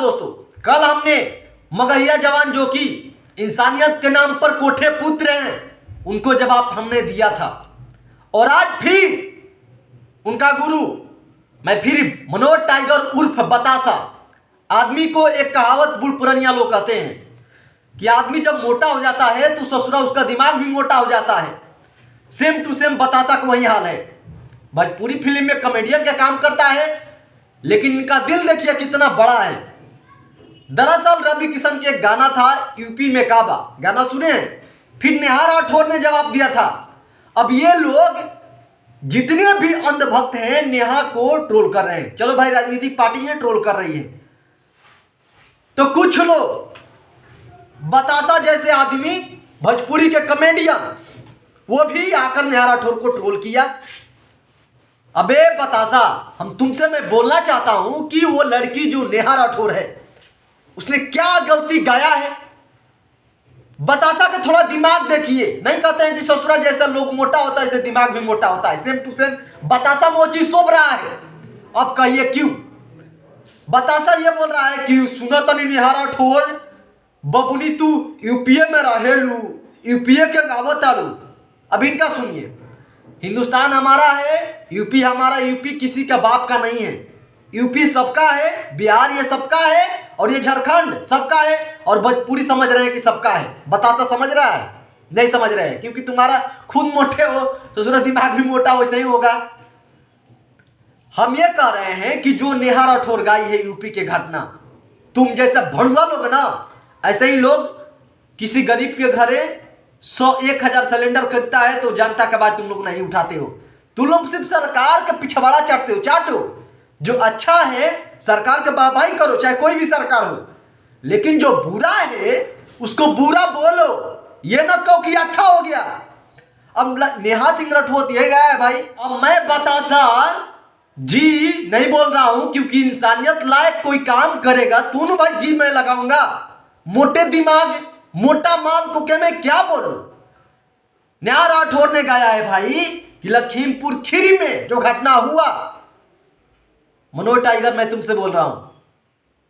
दोस्तों, कल हमने मगहिया जवान जो कि इंसानियत के नाम पर कोठे पुत्र हैं उनको जवाब हमने दिया था। और आज फिर उनका गुरु मैं फिर मनोज टाइगर उर्फ बतासा। आदमी को एक कहावत बुढ़ पुरानिया लोग कहते हैं कि आदमी जब मोटा हो जाता है तो ससुरा उसका दिमाग भी मोटा हो जाता है। सेम टू सेम बतासा का वही हाल है। भोजपुरी फिल्म में कॉमेडियन का काम करता है, लेकिन इनका दिल देखिए कितना बड़ा है। दरअसल रवि किशन के एक गाना था यूपी में काबा, गाना सुने हैं? फिर नेहा राठौर ने जवाब दिया था। अब ये लोग जितने भी अंधभक्त हैं नेहा को ट्रोल कर रहे हैं। चलो भाई, राजनीतिक पार्टी है, ट्रोल कर रही है। तो कुछ लोग बतासा जैसे आदमी भोजपुरी के कॉमेडियन वो भी आकर नेहा राठौर को ट्रोल किया। अबे बतासा, हम तुमसे मैं बोलना चाहता हूं कि वो लड़की जो नेहा राठौर है उसने क्या गलती गाया है? बतासा का थोड़ा दिमाग देखिए। नहीं कहते हैं कि ससुरा जैसा लोग मोटा होता है, ऐसे दिमाग भी मोटा होता है। सेम टू सेम बतासा वो चीज सोच रहा है। अब कहिए क्यों? बतासा ये बोल रहा है कि सुना तनी नेहा राठौर बबुनी तू यूपीए में रहेलू, यूपीए के गावत आलू। अब इनका सुनिए, हिंदुस्तान हमारा है, यूपी हमारा। यूपी किसी का बाप का नहीं है। यूपी सबका है, बिहार ये सबका है, और ये झारखंड सबका है, और भोजपुरी समझ रहे हैं कि सबका है। बतासा समझ रहा है? नहीं समझ रहे हैं, क्योंकि तुम्हारा खुद मोटे हो तो थोड़ा दिमाग भी मोटा वैसे ही होगा। हम ये कह रहे हैं कि जो नेहा राठौर गाई है यूपी के घटना, तुम जैसा भड़ुआ लोग ना, ऐसे ही लोग किसी गरीब के घरे 100-1000 सिलेंडर करता है तो जनता के बाद तुम लोग नहीं उठाते हो। तुम लोग सिर्फ सरकार का पिछवाड़ा चाटते हो। चाटो, जो अच्छा है सरकार के वाहवाही करो, चाहे कोई भी सरकार हो, लेकिन जो बुरा है उसको बुरा बोलो, ये ना कहो कि अच्छा हो गया। अब नेहा सिंह राठौर ये गया है भाई। अब मैं बतासा जी नहीं बोल रहा हूं, क्योंकि इंसानियत लायक कोई काम करेगा तो ना भाई जी मैं लगाऊंगा। मोटे दिमाग मोटा माल को क्या मैं क्या बोलूं? नेहा राठौर ने गाया है भाई कि लखीमपुर खीरी में जो घटना हुआ, मनोज टाइगर मैं तुमसे बोल रहा हूं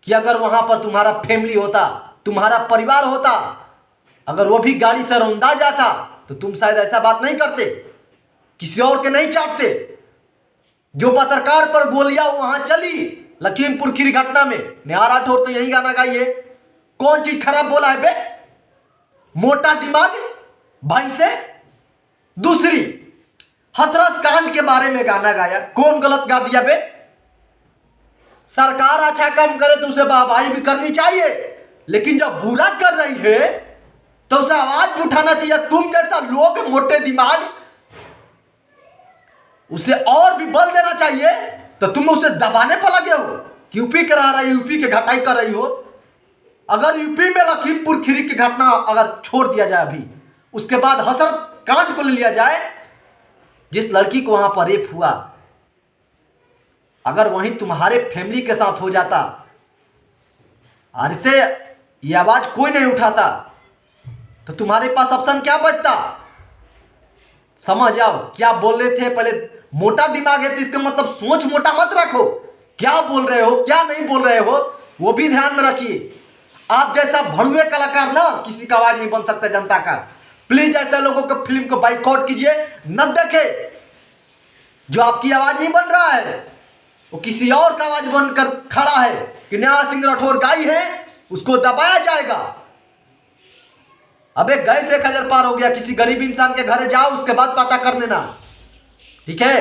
कि अगर वहां पर तुम्हारा फैमिली होता, तुम्हारा परिवार होता, अगर वो भी गाड़ी से रौंदा जाता तो तुम शायद ऐसा बात नहीं करते, किसी और के नहीं चाटते। जो पत्रकार पर गोलियां वहां चली लखीमपुर खीरी घटना में, नेहा राठौर तो यही गाना गाई है। कौन चीज खराब बोला है बे? मोटा दिमाग भाई से। दूसरी, हथरस कांड के बारे में गाना गाया, कौन गलत गा दिया बे? सरकार अच्छा काम करे तो उसे वाहवाही भी करनी चाहिए, लेकिन जब बुरा कर रही है तो उसे आवाज भी उठाना चाहिए। तुम जैसा लोग मोटे दिमाग, उसे और भी बल देना चाहिए। तो तुम उसे दबाने पर लगे हो कि यूपी करा रही, यूपी की घटाई कर रही हो। अगर यूपी में लखीमपुर खीरी की घटना अगर छोड़ दिया जाए अभी, उसके बाद हसर कांड को ले लिया जाए, जिस लड़की को वहां पर रेप हुआ, अगर वहीं तुम्हारे फैमिली के साथ हो जाता और इसे ये आवाज कोई नहीं उठाता तो तुम्हारे पास ऑप्शन क्या बचता? समझ आओ क्या बोल रहे थे। पहले मोटा दिमाग है तो इसका मतलब सोच मोटा मत रखो। क्या बोल रहे हो, क्या नहीं बोल रहे हो, वो भी ध्यान में रखिए। आप जैसा भड़ुए कलाकार ना किसी का आवाज नहीं बन सकता जनता का। प्लीज ऐसे लोगों को फिल्म को बाइकआउट कीजिए, न देखे। जो आपकी आवाज नहीं बन रहा है वो किसी और का आवाज बनकर खड़ा है कि नेहा सिंह राठौर गाई है, उसको दबाया जाएगा। अबे गैस 1000 पार हो गया, किसी गरीब इंसान के घर जाओ, उसके बाद पता कर लेना, ठीक है?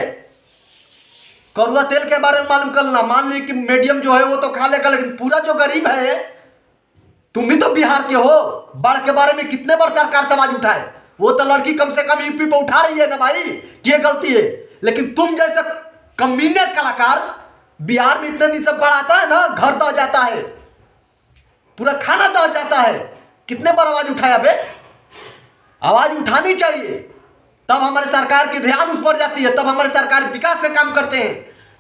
कड़वा तेल के बारे में मालूम कर लेना। मान ली कि मीडियम जो है वो तो खा लेगा, लेकिन पूरा जो गरीब है, तुम भी तो बिहार के हो, बाढ़ के बारे में कितने बार सरकार से आवाज उठाए? वो तो लड़की कम से कम यूपी पे उठा रही है ना भाई, ये गलती है। लेकिन तुम जैसे कमीने कलाकार बिहार में इतने दिन से बढ़ाता है ना, घर दह जाता है, पूरा खाना दह जाता है। कितने बार आवाज उठाया बे? आवाज उठानी चाहिए, तब हमारे सरकार की ध्यान उस पर जाती है, तब हमारे सरकार विकास के काम करते हैं,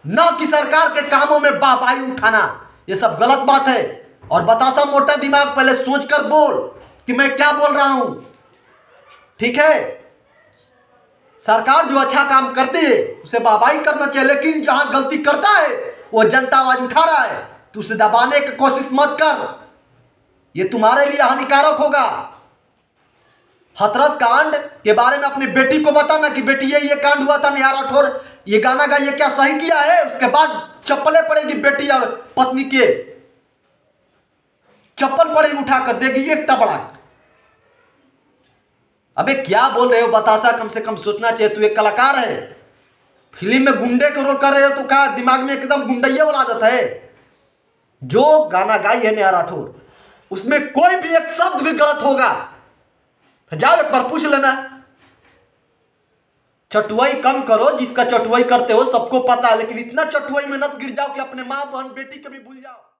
न कि सरकार के कामों में बाबाई उठाना। ये सब गलत बात है। और बतासा मोटा दिमाग, पहले सोच कर बोल कि मैं क्या बोल रहा हूं, ठीक है? सरकार जो अच्छा काम करती है उसे वाहवाही करना चाहिए, लेकिन जहां गलती करता है वो जनता आवाज उठा रहा है। तो उसे दबाने की कोशिश मत कर, ये तुम्हारे लिए हानिकारक होगा। हाथरस कांड के बारे में अपनी बेटी को बताना कि बेटी ये कांड हुआ था, नेहा राठौर ये गाना गा, ये क्या सही किया है। उसके बाद चप्पलें पड़ेगी बेटी और पत्नी के, चप्पल पड़ेगी उठाकर देगी एक तबड़ा। अबे क्या बोल रहे हो बतासा, कम से कम सोचना चाहिए। तू एक कलाकार है, फिल्म में गुंडे का रोल कर रहे हो तो क्या दिमाग में एकदम गुंडैया वाला आदत है। जो गाना गाई है नेहा राठौर उसमें कोई भी एक शब्द भी गलत होगा, जाओ एक बार पूछ लेना। चटुआई कम करो, जिसका चटुआई करते हो सबको पता है, लेकिन इतना चटुआई में मत गिर जाओ कि अपने मां बहन बेटी को भी भूल जाओ।